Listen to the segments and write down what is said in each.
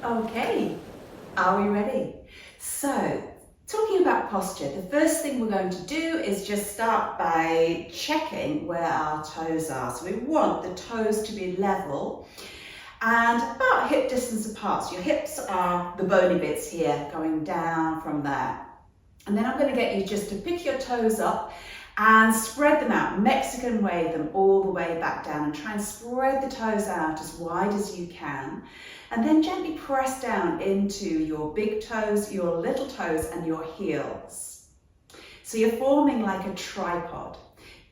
Okay, are we ready? So, talking about posture, the first thing we're going to do is just start by checking where our toes are. So we want the toes to be level and about hip distance apart. So your hips are the bony bits here going down from there. And then I'm going to get you just to pick your toes up and spread them out, Mexican wave them all the way back down and try and spread the toes out as wide as you can. And then gently press down into your big toes, your little toes and your heels. So you're forming like a tripod.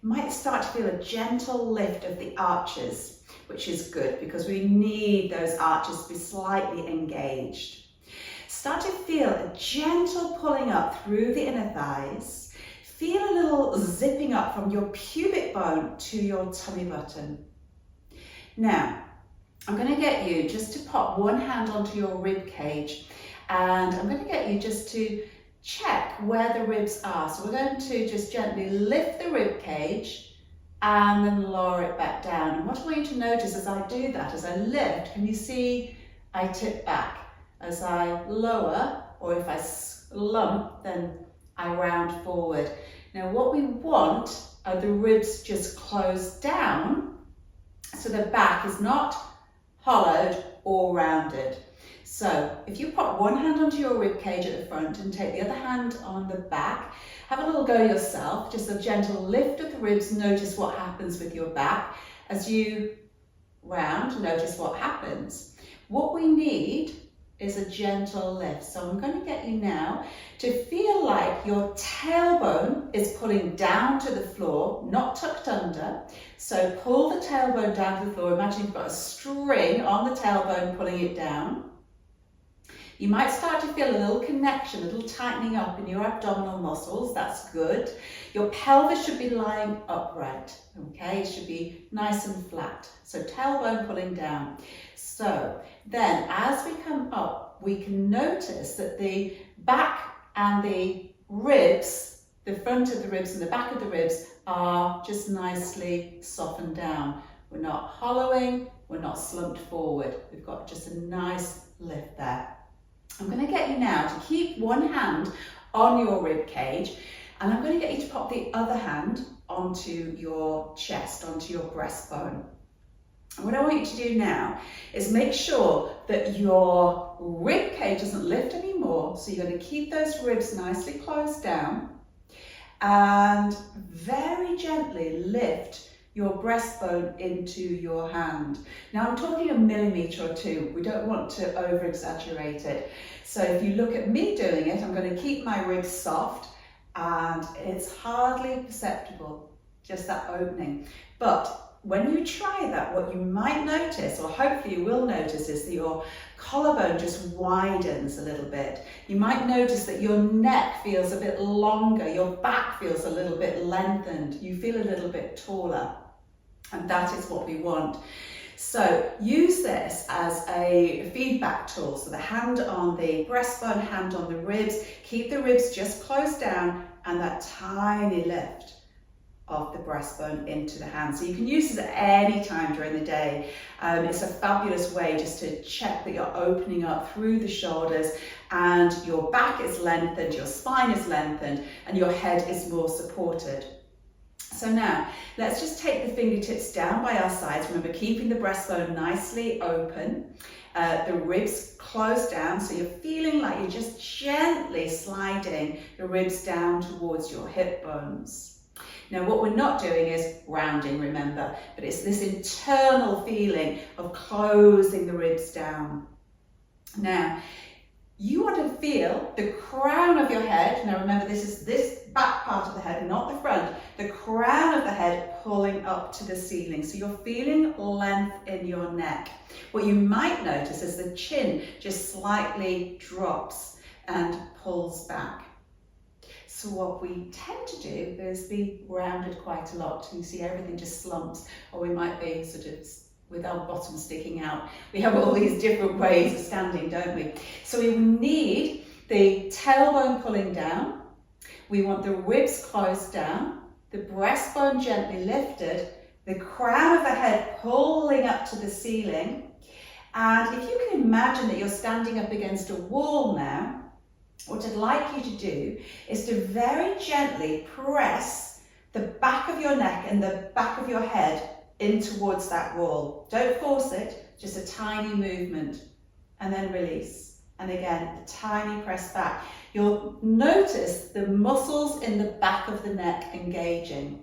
You might start to feel a gentle lift of the arches, which is good because we need those arches to be slightly engaged. Start to feel a gentle pulling up through the inner thighs. Feel a little zipping up from your pubic bone to your tummy button. Now, I'm going to get you just to pop one hand onto your rib cage and I'm going to get you just to check where the ribs are. So we're going to just gently lift the rib cage and then lower it back down. And what I want you to notice as I do that, as I lift, can you see I tip back? As I lower, or if I slump, then I round forward. Now what we want are the ribs just closed down so the back is not hollowed or rounded. So if you pop one hand onto your rib cage at the front and take the other hand on the back, have a little go yourself, just a gentle lift of the ribs, notice what happens with your back. As you round, notice what happens. What we need is a gentle lift. So I'm going to get you now to feel like your tailbone is pulling down to the floor, not tucked under. So pull the tailbone down to the floor. Imagine you've got a string on the tailbone pulling it down. You might start to feel a little connection, a little tightening up in your abdominal muscles. That's good. Your pelvis should be lying upright, okay? It should be nice and flat. So tailbone pulling down. So then as we come up, we can notice that the back and the ribs, the front of the ribs and the back of the ribs are just nicely softened down. We're not hollowing, we're not slumped forward. We've got just a nice lift there. I'm going to get you now to keep one hand on your rib cage and I'm going to get you to pop the other hand onto your chest, onto your breastbone. What I want you to do now is make sure that your rib cage doesn't lift anymore. So you're going to keep those ribs nicely closed down and very gently lift your breastbone into your hand. Now I'm talking a millimetre or two. We don't want to over exaggerate it. So if you look at me doing it, I'm going to keep my ribs soft and it's hardly perceptible, just that opening. But when you try that, what you might notice, or hopefully you will notice, is that your collarbone just widens a little bit. You might notice that your neck feels a bit longer, your back feels a little bit lengthened, you feel a little bit taller, and that is what we want. So use this as a feedback tool. So the hand on the breastbone, hand on the ribs, keep the ribs just closed down and that tiny lift of the breastbone into the hand. So you can use this at any time during the day. It's a fabulous way just to check that you're opening up through the shoulders and your back is lengthened, your spine is lengthened, and your head is more supported. So now, let's just take the fingertips down by our sides. Remember, keeping the breastbone nicely open, the ribs closed down, so you're feeling like you're just gently sliding the ribs down towards your hip bones. Now what we're not doing is rounding, remember, but it's this internal feeling of closing the ribs down. Now, you want to feel the crown of your head, now remember this is this back part of the head, not the front, the crown of the head pulling up to the ceiling. So you're feeling length in your neck. What you might notice is the chin just slightly drops and pulls back. So what we tend to do is be rounded quite a lot. You see everything just slumps, or we might be sort of with our bottom sticking out. We have all these different ways of standing, don't we? So we need the tailbone pulling down. We want the ribs closed down, the breastbone gently lifted, the crown of the head pulling up to the ceiling, And if you can imagine that you're standing up against a wall now, what I'd like you to do is to very gently press the back of your neck and the back of your head in towards that wall. Don't force it, just a tiny movement, and then release. And again, a tiny press back. You'll notice the muscles in the back of the neck engaging.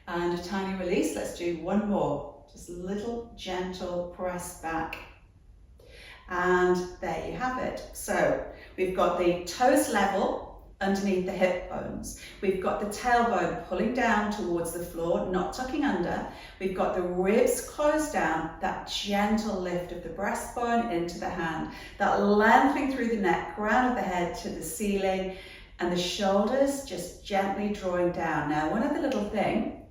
And a tiny release. Let's do one more. Just a little gentle press back. And there you have it. So we've got the toes level underneath the hip bones. We've got the tailbone pulling down towards the floor, not tucking under. We've got the ribs closed down, that gentle lift of the breastbone into the hand, that lengthening through the neck, crown of the head to the ceiling, and the shoulders just gently drawing down. Now, one other little thing,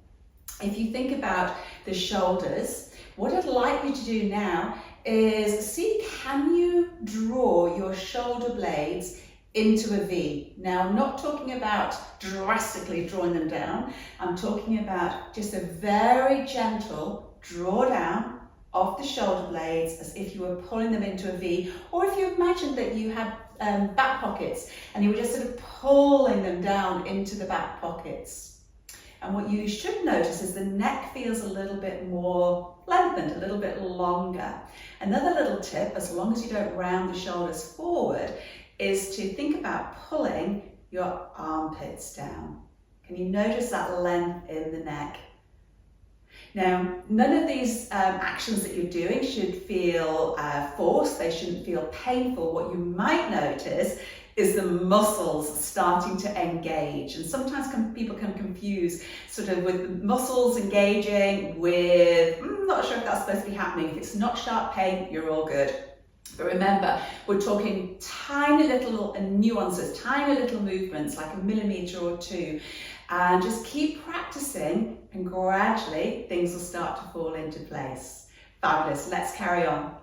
if you think about the shoulders, what I'd like you to do now is see, can you draw your shoulder blades into a V? Now, I'm not talking about drastically drawing them down. I'm talking about just a very gentle draw down of the shoulder blades as if you were pulling them into a V, or if you imagined that you had back pockets and you were just sort of pulling them down into the back pockets. And what you should notice is the neck feels a little bit more lengthened, a little bit longer. Another little tip, as long as you don't round the shoulders forward, is to think about pulling your armpits down. Can you notice that length in the neck? Now, none of these actions that you're doing should feel forced. They shouldn't feel painful. What you might notice is the muscles starting to engage. And sometimes people can confuse sort of with the muscles engaging with, I'm not sure if that's supposed to be happening. If it's not sharp pain, you're all good. But remember, we're talking tiny little nuances, tiny little movements, like a millimetre or two. And just keep practicing and gradually things will start to fall into place. Fabulous, let's carry on.